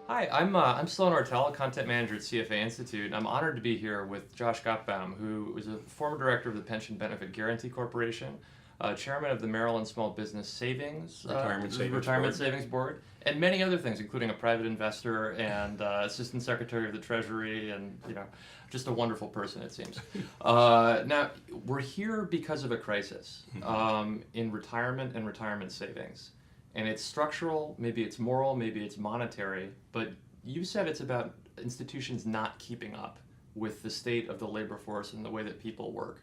Hi, I'm Sloane Ortel, content manager at CFA Institute, and I'm honored to be here with Josh Gotbaum, who is a former director of the Pension Benefit Guaranty Corporation, chairman of the Maryland Small Business Savings Retirement Savings Board, and many other things, including a private investor and assistant secretary of the Treasury, and just a wonderful person, it seems. Now we're here because of a crisis in retirement and retirement savings. And it's structural, maybe it's moral, maybe it's monetary, but you said it's about institutions not keeping up with the state of the labor force and the way that people work.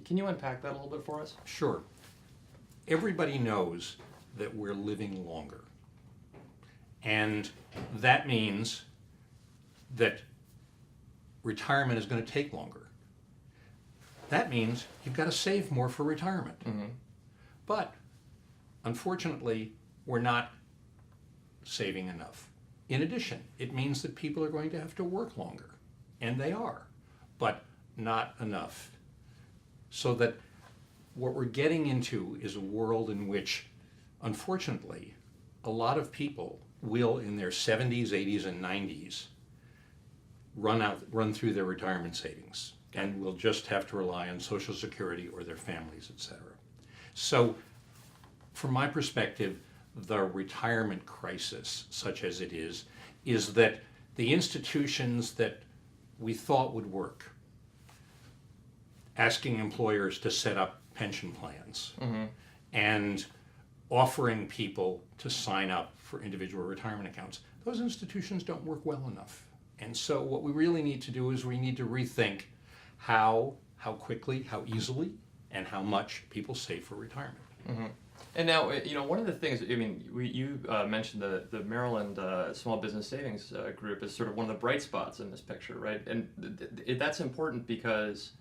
Can you unpack that a little bit for us? Sure. Everybody knows that we're living longer. And that means that retirement is going to take longer. That means you've got to save more for retirement. Mm-hmm. But unfortunately, we're not saving enough. In addition, it means that people are going to have to work longer, and they are, but not enough. So that what we're getting into is a world in which, unfortunately, a lot of people will, in their 70s, 80s, and 90s, run through their retirement savings, and will just have to rely on Social Security or their families, etc. So, from my perspective, the retirement crisis, such as it is that the institutions that we thought would work, asking employers to set up pension plans and offering people to sign up for individual retirement accounts, those institutions don't work well enough. And so what we really need to do is we need to rethink how quickly, how easily, and how much people save for retirement. Mm-hmm. And now, one of the things, you mentioned the Maryland Small Business Savings Group as sort of one of the bright spots in this picture, right? And that's important because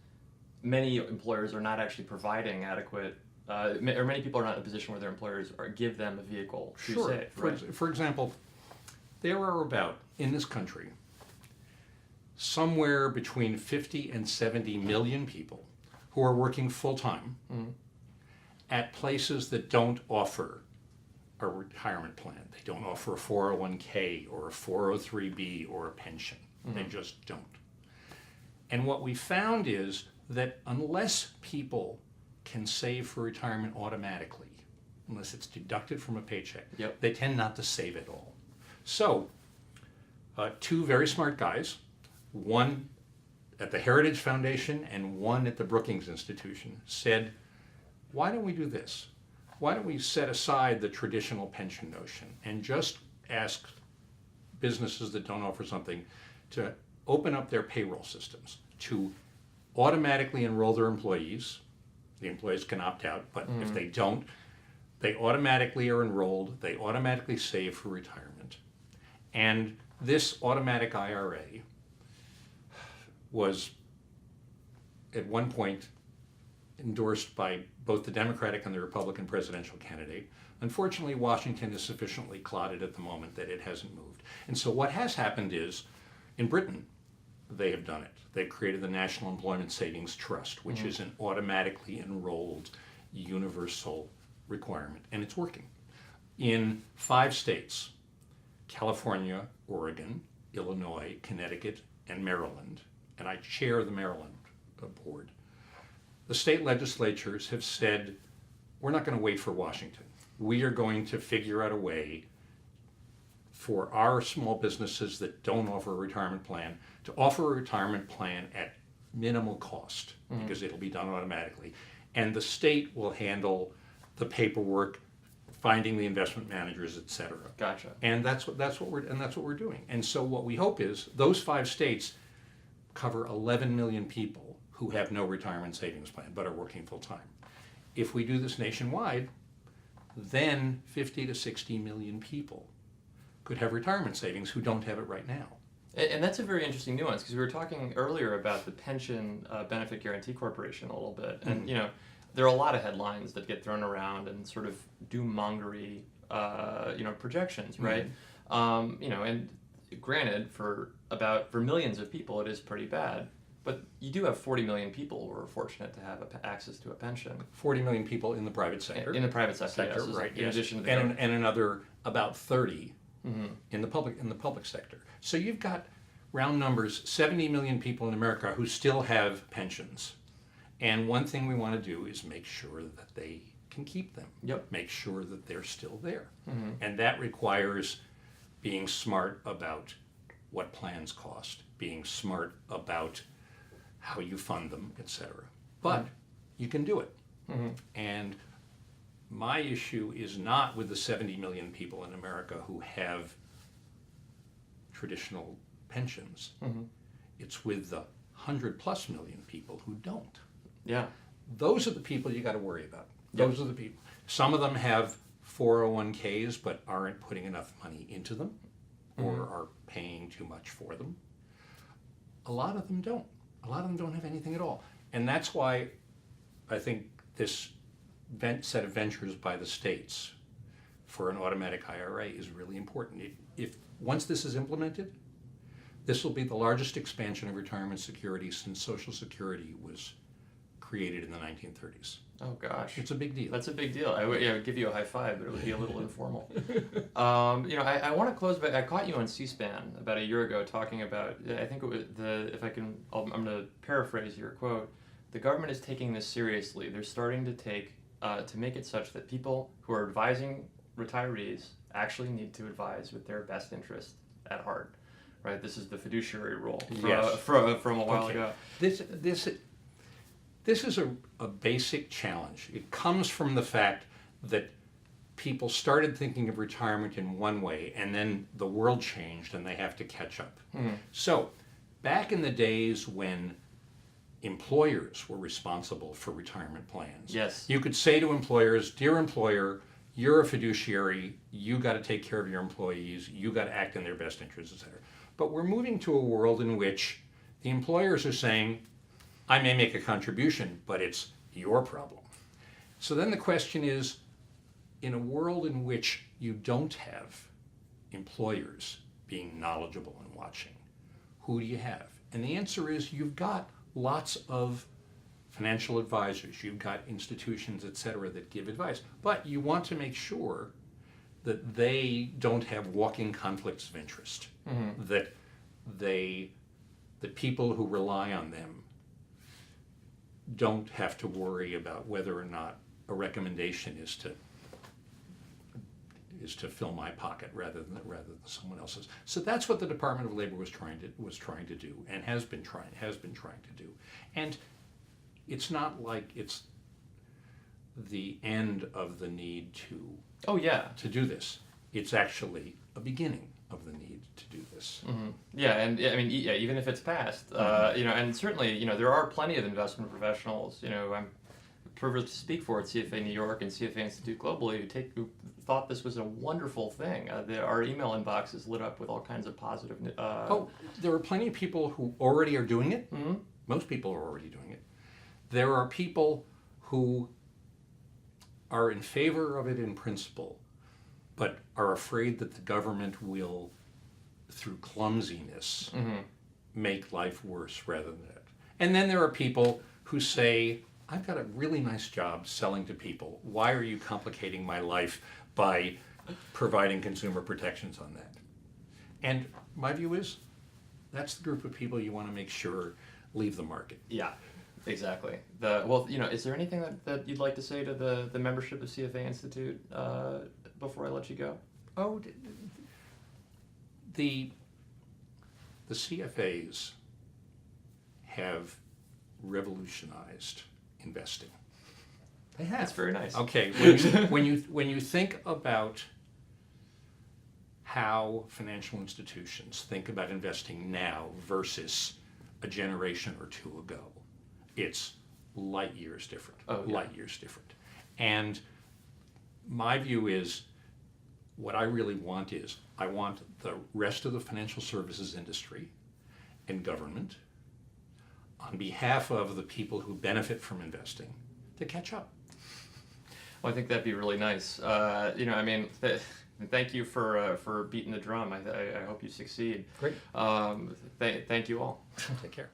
many employers are not actually providing adequate, or many people are not in a position where their employers give them a vehicle to Sure. save, right? For example, there are about, in this country, somewhere between 50 and 70 million people who are working full-time at places that don't offer a retirement plan. They don't offer a 401k or a 403b or a pension. They just don't. And what we found is that unless people can save for retirement automatically, unless it's deducted from a paycheck, they tend not to save at all. So, two very smart guys, one at the Heritage Foundation and one at the Brookings Institution, said, why don't we do this? Why don't we set aside the traditional pension notion and just ask businesses that don't offer something to open up their payroll systems to automatically enroll their employees. The employees can opt out, but if they don't, they automatically are enrolled, they automatically save for retirement. And this automatic IRA was at one point endorsed by both the Democratic and the Republican presidential candidate. Unfortunately, Washington is sufficiently clotted at the moment that it hasn't moved. And so what has happened is, in Britain, they have done it. They've created the National Employment Savings Trust, which is an automatically enrolled universal requirement, and it's working. In 5 states, California, Oregon, Illinois, Connecticut, and Maryland, and I chair the Maryland board, the state legislatures have said, we're not going to wait for Washington. We are going to figure out a way for our small businesses that don't offer a retirement plan to offer a retirement plan at minimal cost, because it'll be done automatically. And the state will handle the paperwork, finding the investment managers, et cetera. Gotcha. And that's what we're doing. And so what we hope is those 5 states cover 11 million people who have no retirement savings plan but are working full time. If we do this nationwide, then 50 to 60 million people could have retirement savings who don't have it right now. And that's a very interesting nuance, because we were talking earlier about the Pension Benefit Guaranty Corporation a little bit, and there are a lot of headlines that get thrown around and sort of doom-mongery, projections, right? And granted, for millions of people, it is pretty bad. But you do have 40 million people who are fortunate to have access to a pension. 40 million people in the private sector. In the private sector, yes, right? In addition to the and another about 30 in the public sector. So you've got round numbers, 70 million people in America who still have pensions. And one thing we want to do is make sure that they can keep them. Yep. Make sure that they're still there. And that requires being smart about what plans cost, being smart about how you fund them, etc. But you can do it. And my issue is not with the 70 million people in America who have traditional pensions. It's with the 100+ million people who don't. Yeah. Those are the people you got to worry about. Those are the people. Some of them have 401ks but aren't putting enough money into them or are paying too much for them. A lot of them don't. A lot of them don't have anything at all. And that's why I think this set of ventures by the states for an automatic IRA is really important. If once this is implemented, this will be the largest expansion of retirement security since Social Security was created in the 1930s. Oh gosh, it's a big deal. That's a big deal. I would give you a high five, but it would be a little informal. I want to close, but I caught you on C-SPAN about a year ago talking about. I think it was I'm going to paraphrase your quote. The government is taking this seriously. They're starting to make it such that people who are advising retirees actually need to advise with their best interest at heart. Right. This is the fiduciary rule from a while ago. This is a basic challenge. It comes from the fact that people started thinking of retirement in one way, and then the world changed and they have to catch up. So, back in the days when employers were responsible for retirement plans, yes, you could say to employers, dear employer, you're a fiduciary, you got to take care of your employees, you got to act in their best interests, etc. But we're moving to a world in which the employers are saying, I may make a contribution, but it's your problem. So then the question is, in a world in which you don't have employers being knowledgeable and watching, who do you have? And the answer is you've got lots of financial advisors, you've got institutions, etc., that give advice. But you want to make sure that they don't have walking conflicts of interest, that the people who rely on them don't have to worry about whether or not a recommendation is to fill my pocket rather than someone else's. So that's what the Department of Labor was trying to do and has been trying to do. And it's not like it's the end of the need to do this. It's actually a beginning of the need to do this. Yeah, and I mean, even if it's passed, and certainly, there are plenty of investment professionals. I'm privileged to speak for at CFA New York and CFA Institute globally who thought this was a wonderful thing. Our email inbox is lit up with all kinds of positive. There are plenty of people who already are doing it. Most people are already doing it. There are people who are in favor of it in principle, but are afraid that the government will, through clumsiness, make life worse rather than that. And then there are people who say, I've got a really nice job selling to people. Why are you complicating my life by providing consumer protections on that? And my view is, that's the group of people you want to make sure leave the market. Yeah. Exactly. Is there anything that you'd like to say to the membership of CFA Institute before I let you go? Oh, the CFAs have revolutionized investing. They have. That's very nice. Okay, when you think about how financial institutions think about investing now versus a generation or two ago, it's light years different. Light years different. And my view is, what I really want is, I want the rest of the financial services industry and government, on behalf of the people who benefit from investing, to catch up. Well, I think that'd be really nice. Thank you for beating the drum. I hope you succeed. Great. Thank you all. Take care.